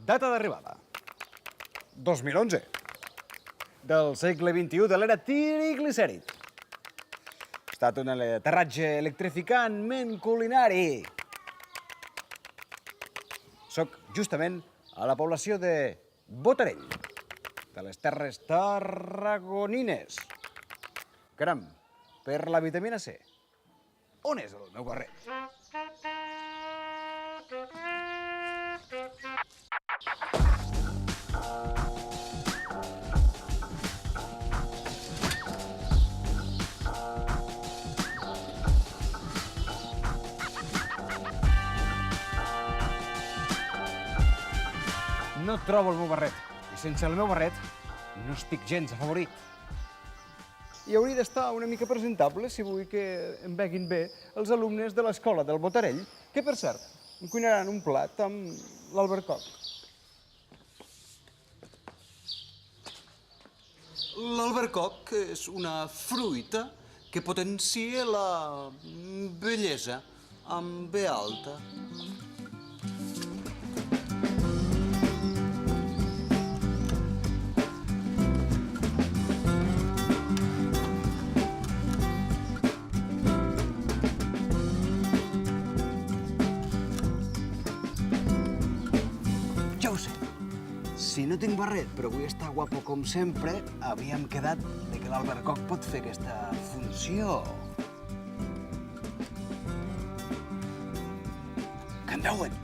Data d'arribada. 2011. Del segle XXI de l'era triglicèrid. Ha estat un aterratge electrificantment culinari. Soc justament a la població de Botarell, de les terres tarragonines. Caram, per la vitamina C. On és el meu barret? No trobo el meu barret. I sense el meu barret no estic gens afavorit. I hauria d'estar una mica presentable si vull que em veguin bé els alumnes de l'escola del Botarell, que, per cert, em cuinaran un plat amb l'albercoc. L'albercoc és una fruita que potencia la bellesa amb B alta. Ja ho sé. Si no tinc barret, però vull estar guapo com sempre, havíem quedat de que l'albercoc pot fer aquesta funció. Que em veuen?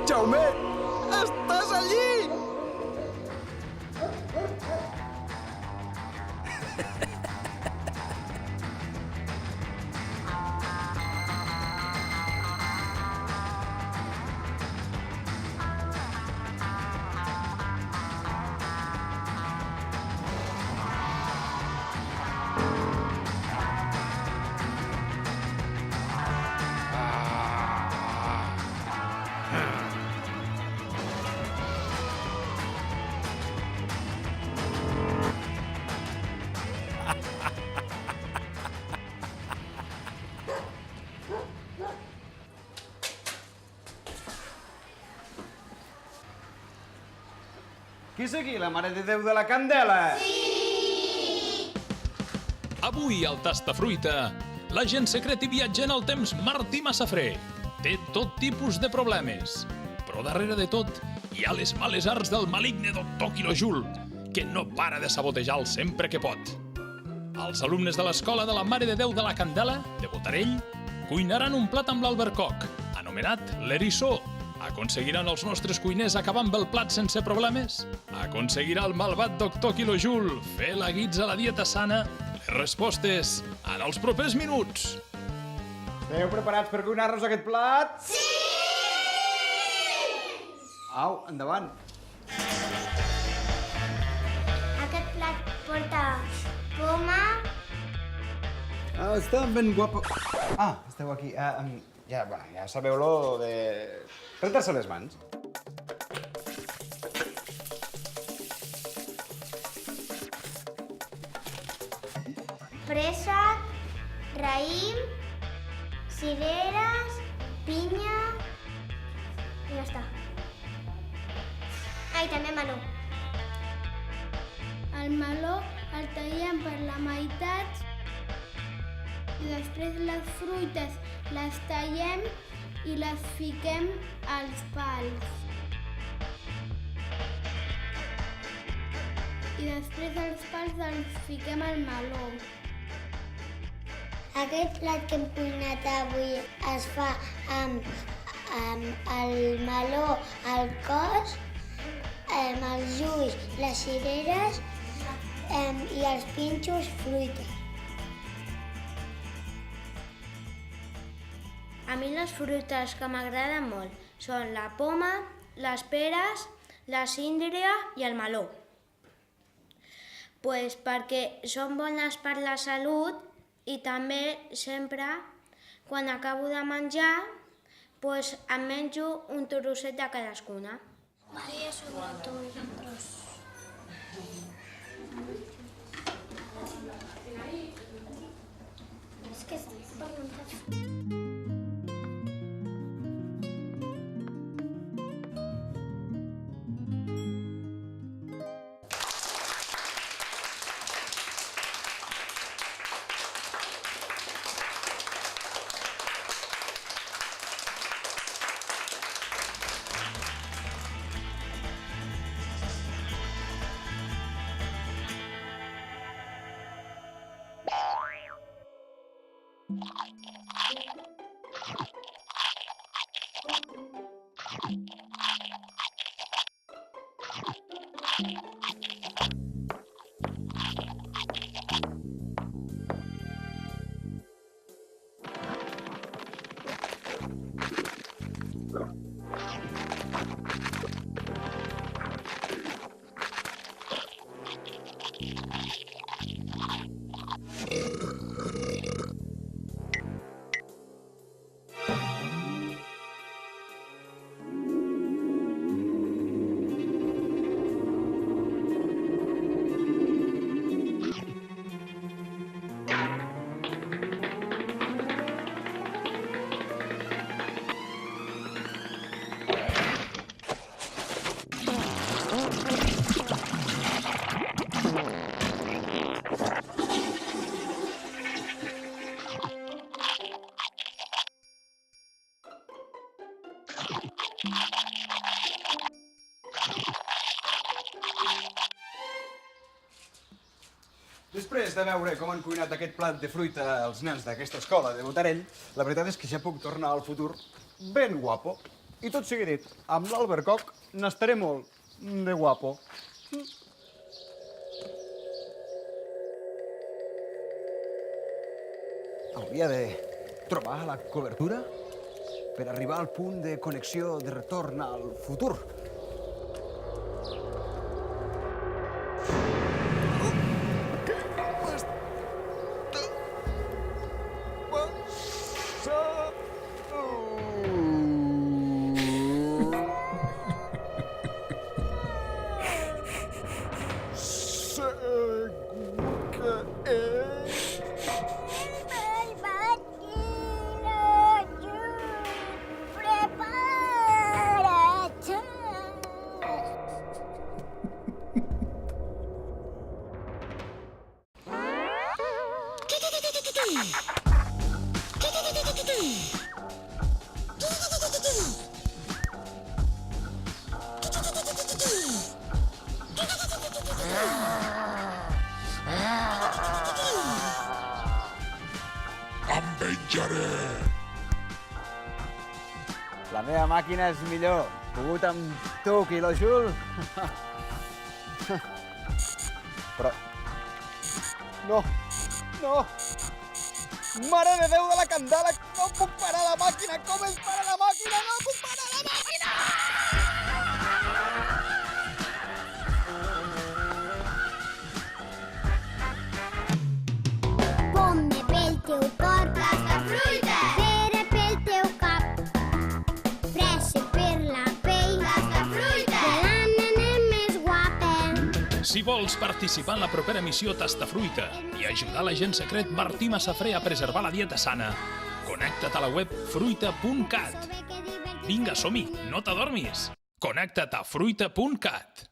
Jaume, estàs allí! Qui és aquí, la Mare de Déu de la Candela? Avui, al Tastafruita, l'agent secret i viatger en el temps Martí Massafré té tot tipus de problemes. Però darrere de tot hi ha les males arts del maligne doctor Quilojul, que no para de sabotejar-lo sempre que pot. Els alumnes de l'escola de la Mare de Déu de la Candela, de Botarell, cuinaran un plat amb l'albercoc, anomenat l'erissó. Aconseguiran els nostres cuiners acabar amb el plat sense problemes? Aconseguirà el malvat doctor Quilojul fer la guitza a la dieta sana? Les respostes en els propers minuts. Esteu preparats per cuinar-nos aquest plat? Sí! Au, endavant. Aquest plat porta poma. Està ben guapo. Esteu aquí. Ja sabeu lo de rentar-se les mans. Préssec, raïm, cireres, pinya i ja està. I també meló. El meló el tallem per la meitat i després les fruites les tallem i les fiquem als pals. I després als pals els fiquem al meló. Aquest plat que hem cuinat avui es fa amb el meló, el cos, els ulls, les cireres i els pinxos, fruita. A mi les fruites que m'agraden molt són la poma, les peres, la síndria i el meló. Pues perquè són bones per la salut i també sempre, quan acabo de menjar, pues em menjo un trosset de cadascuna. Maria, sobretot un tros. És que estic parlant de... Després de veure com han cuinat aquest plat de fruita els nens d'aquesta escola de Botarell, la veritat és que ja puc tornar al futur ben guapo. I tot sigui dit, amb l'Albert Koch n'estaré molt de guapo. Hauria de trobar la cobertura per arribar al punt de connexió de retorn al futur. Em venjaré! La meva màquina és millor. Pogut amb tu, quilojul. Però... No! No! Mare de Déu de la Candela! No puc parar la màquina! Com es para la màquina? No puc parar la màquina! Pomme pel teu cor, fruita. Pera pel teu cap, fresa per la pell, fruita. De la nena més guapa. Si vols participar en la propera missió Tastafruita i ajudar l'agent secret Martí Massafré a preservar la dieta sana, connecta't a la web fruita.cat. Vinga, som-hi, no t'adormis! Connecta't a fruita.cat.